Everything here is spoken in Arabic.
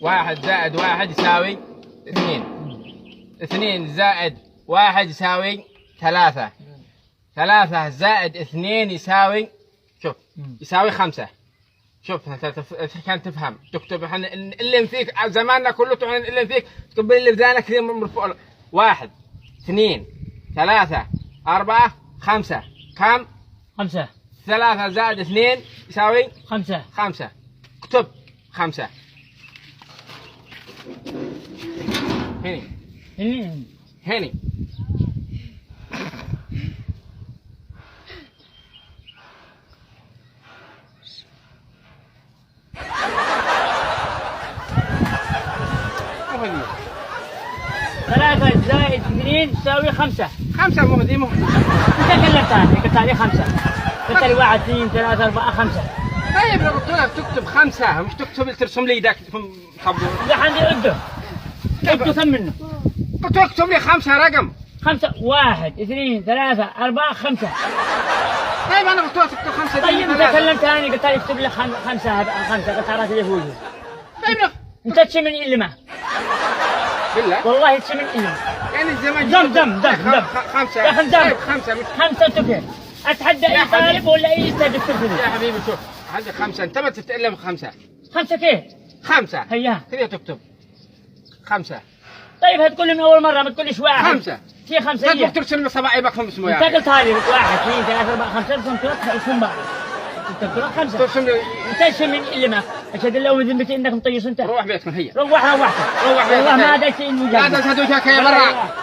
1 زائد 1 يساوي 2. 2 زائد 1 يساوي 3. 3 زائد 2 يساوي شوف يساوي 5. شوف كان تفهم تكتب احنا اللي فيك زماننا كله تعني اللي فيك تكتب اللي بذانك كثير مرفوع. 1 2 3 4 5 كم؟ 5. 3 زائد 2 يساوي 5. 5. اكتب 5 هني هني. ثلاثة زائد 2 تساوي 5. 5 مو دي مو. انت كلمتني قلت لي 5. قلت لي 1 2 3 4 5. طيب لو قلت لك تكتب 5 مش تكتب ترسم لي ذاك خبر. لا عندي عده. عده كم منه؟ قلت لك اكتب لي 5 رقم. 5 1 2 3 4 5. طيب انا قلت لك تكتب 5. طيب انت كلمتني قلت لي اكتب لي 5 قلت راسي يفوز. طيب لو انت تشمن اللي ما بالله والله تشمن اللي يعني الزمن دم 5 يا اخي دم 5 مش 5 تكفي. اتحدى اي طالب ولا اي استاذ يكتب يا حبيبي شوف عندك 5 انت ما تتألم 5. 5 كيف؟ 5 هيا كيف تكتب 5. طيب هتقول لي من اول مره ما تقوليش 1. 5 في 5 تقدر ترسم صباعيبكم اسمه يا انت اخي. قلت هذه 1 2 3 4 5 ارسم ثلاث اسم بعض. انت قلت 5 ترسم لي. انت شمن اللي ما اشهد الله وذمتي انك مطيش انت. روح بيتكم هيا. روح بيتك روح بيتك والله ما هذا شيء. لا تشهدوا شاكا يا برا.